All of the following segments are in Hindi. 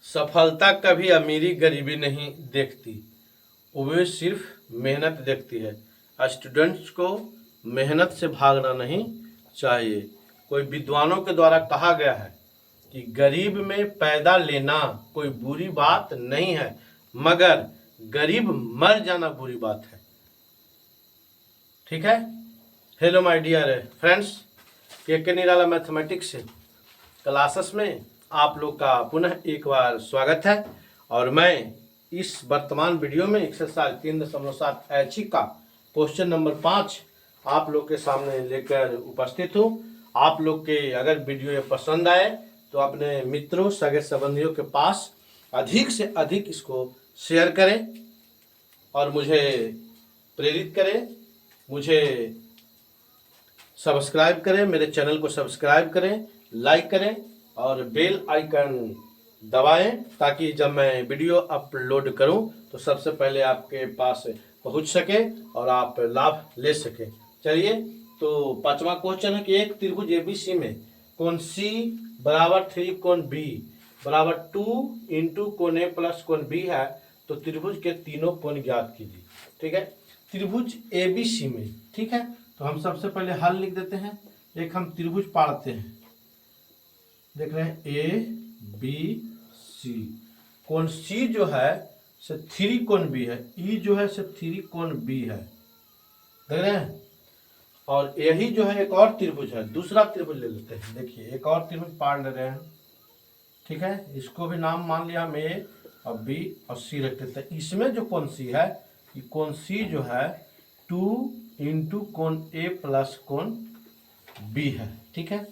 सफलता कभी अमीरी गरीबी नहीं देखती, वो सिर्फ मेहनत देखती है। स्टूडेंट्स को मेहनत से भागना नहीं चाहिए। कोई विद्वानों के द्वारा कहा गया है कि गरीब में पैदा लेना कोई बुरी बात नहीं है, मगर गरीब मर जाना बुरी बात है। ठीक है। हेलो माय डियर फ्रेंड्स, के निराला मैथमेटिक्स क्लासेस में आप लोग का पुनः एक बार स्वागत है। और मैं इस वर्तमान वीडियो में एक्सरसाइज 3.7 ऐच्छिक का क्वेश्चन नंबर 5 आप लोग के सामने लेकर उपस्थित हूँ। आप लोग के अगर वीडियो ये पसंद आए तो अपने मित्रों सगे संबंधियों के पास अधिक से अधिक इसको शेयर करें और मुझे प्रेरित करें, मुझे सब्सक्राइब करें, मेरे चैनल को सब्सक्राइब करें, लाइक करें और बेल आइकन दबाएं ताकि जब मैं वीडियो अपलोड करूं तो सबसे पहले आपके पास पहुंच सके और आप लाभ ले सके। चलिए, तो पांचवा क्वेश्चन है कि एक त्रिभुज एबीसी में कोण सी बराबर 3 कोण बी बराबर 2 इंटू कोण ए प्लस कोण बी है, तो त्रिभुज के तीनों कोण ज्ञात कीजिए। ठीक है, त्रिभुज एबीसी में। ठीक है, तो हम सबसे पहले हल लिख देते हैं। एक हम त्रिभुज पाड़ते हैं, देख रहे हैं ए बी सी। कोण सी जो है से 3 कोण बी है, ई जो है से 3 कोण बी है, देख रहे हैं। और यही जो है एक और त्रिभुज है, दूसरा त्रिभुज ले लेते हैं। देखिए एक और त्रिभुज पाड़ ले रहे हैं। ठीक है, इसको भी नाम मान लिया हम ए और बी और सी रख देते हैं। इसमें जो कोण सी है, ये कोण सी जो है 2 इंटू कोण ए प्लस कोण बी है। ठीक है,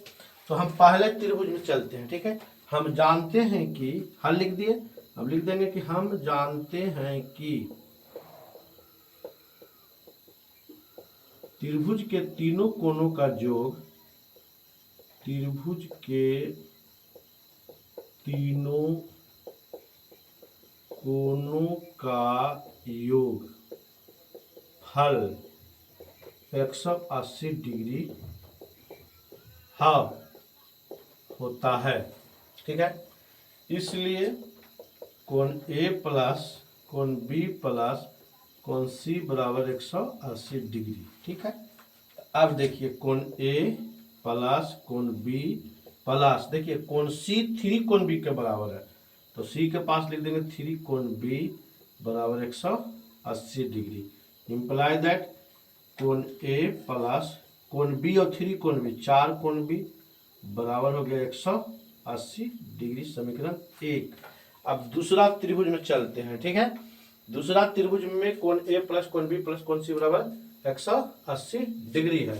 तो हम पहले त्रिभुज में चलते हैं। ठीक है, हम जानते हैं कि हल लिख दिए, अब लिख देंगे कि हम जानते हैं कि त्रिभुज के तीनों कोणों का योग, त्रिभुज के तीनों कोणों का योग हल 180 डिग्री होता है। ठीक है, इसलिए कोण ए प्लस कोण बी प्लस कोण सी बराबर 180 डिग्री। ठीक है, अब देखिए कोण ए प्लस कोण बी प्लस, देखिए कोण सी 3 कोण बी के बराबर है, तो सी के पास लिख देंगे 3 कोण बी बराबर 180 डिग्री। इंप्लाई दैट कोण ए प्लस कोण बी और 3 कोण बी 4 कोण बी बराबर हो गया 180 डिग्री। समीकरण 1। अब दूसरा त्रिभुज में चलते हैं। ठीक है, दूसरा त्रिभुज में कोण ए प्लस कोण बी प्लस कोण सी बराबर 180 डिग्री है।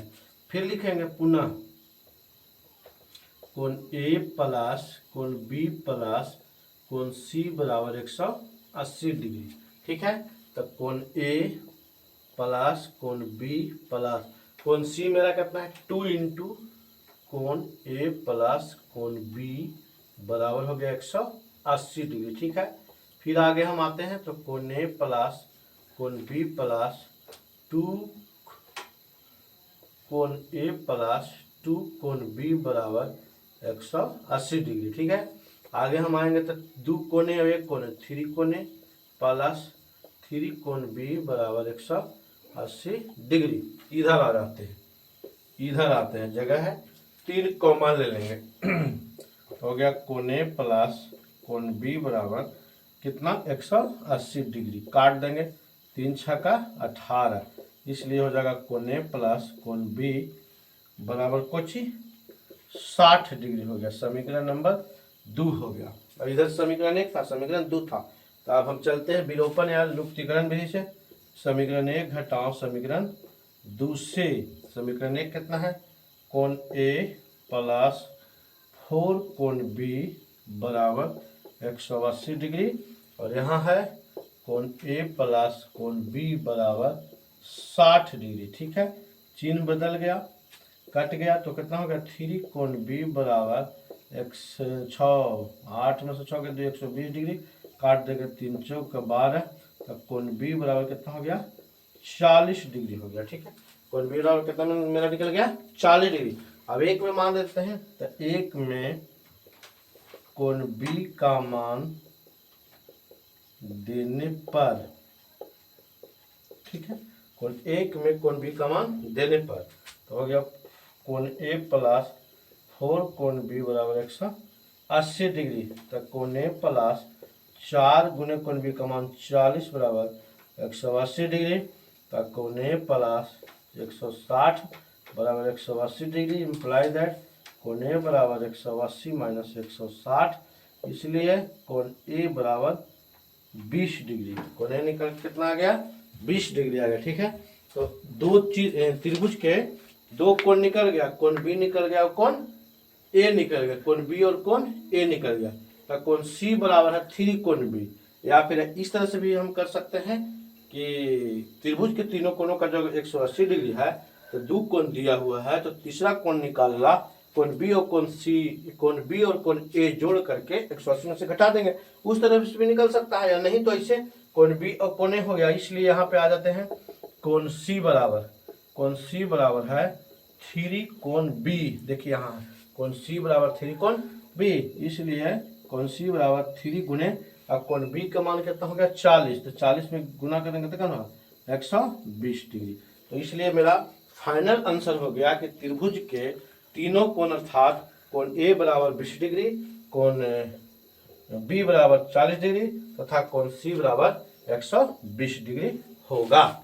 फिर लिखेंगे पुनः कोण ए प्लस कोण बी प्लस कोण सी बराबर 180 डिग्री। ठीक है, तो कोण ए प्लस कोण बी प्लस कोण सी मेरा कितना है 2 इंटू कोण ए प्लस कोण बी बराबर हो गया 180 डिग्री। ठीक है, फिर आगे हम आते हैं तो कोण ए प्लस कोण बी प्लस 2 कोण ए प्लस 2 कोण बी बराबर 180 डिग्री। ठीक है, आगे हम आएंगे तो 2 कोण ए और 1 कोण 3 कोण ए प्लस 3 कोण बी बराबर 180 डिग्री। इधर आ जाते हैं, इधर आते हैं, जगह है 3 कॉमा ले लेंगे हो गया कोण ए प्लस कोण बी बराबर कितना 180 डिग्री। काट देंगे 3 छक्का 18, इसलिए हो जाएगा कोण ए प्लस कोण बी बराबर कुछ 60 डिग्री हो गया। समीकरण नंबर 2 हो गया। और इधर समीकरण 1 था, समीकरण 2 था। तो अब हम चलते हैं विलोपन या लुप्तीकरण विधि से। समीकरण 1 घटाओ समीकरण 2 से। समीकरण 1 कितना है, कोण ए प्लस 4 कोण बी बराबर 180 डिग्री, और यहाँ है कोण ए प्लस कोण बी बराबर 60 डिग्री। ठीक है, चिन्ह बदल गया, कट गया, तो कितना हो गया 3 कोण बी बराबर 8 में से 6 के 2 120 डिग्री। काट देंगे 3 चौक 12, तो कोण बी बराबर कितना हो गया 40 डिग्री हो गया। ठीक है, कोण बी बराबर कितना मेरा निकल गया 40 डिग्री। अब एक में मान देते हैं, तो एक में कोण बी का मान देने पर, ठीक है, कोण ए में कोण बी का मान देने पर, तो हो गया कोण ए प्लस 4 कोण बी बराबर 180 डिग्री। तो कोण ए प्लस 4 गुने कोण बी का मान 40 बराबर 180 डिग्री। तो कोण ए प्लस 160 बराबर 180 डिग्री, इम्प्लाई दैट कोण ए बराबर 180 माइनस 160, इसलिए कोण ए बराबर 20 डिग्री। कोण ए निकल कितना आ गया? 20 डिग्री आ गया, ठीक है। तो दो चीज त्रिभुज के दो कोण निकल गया, कोण बी निकल गया और कोण ए निकल गया, कोण बी और कोण ए निकल गया। तो कोण सी बराबर है 3 कोण बी, या फिर इस तरह से भी हम कर सकते हैं कि त्रिभुज के तीनों कोणों का जो 180 डिग्री है, तो दो कोण दिया हुआ है, तो तीसरा कोण निकालना, कोण बी और कोण सी, कोण बी और कोण ए जोड़ करके 180 में से घटा देंगे, उस तरह से भी निकल सकता है। या नहीं तो ऐसे कोण बी और कोण ए हो गया, इसलिए यहाँ पे आ जाते हैं कोण सी बराबर है 3 कोण बी। देखिए यहाँ कोण सी बराबर 3 कोण बी, इसलिए कोण सी बराबर 3 गुने और कोण बी का मान कितना हो गया 40, तो 40 में गुना करेंगे तो क्या होगा 120 डिग्री। तो इसलिए मेरा फाइनल आंसर हो गया कि त्रिभुज के तीनों कोण अर्थात कोण ए बराबर 20 डिग्री, कोण बी बराबर 40 डिग्री तथा कोण सी बराबर 120 डिग्री होगा।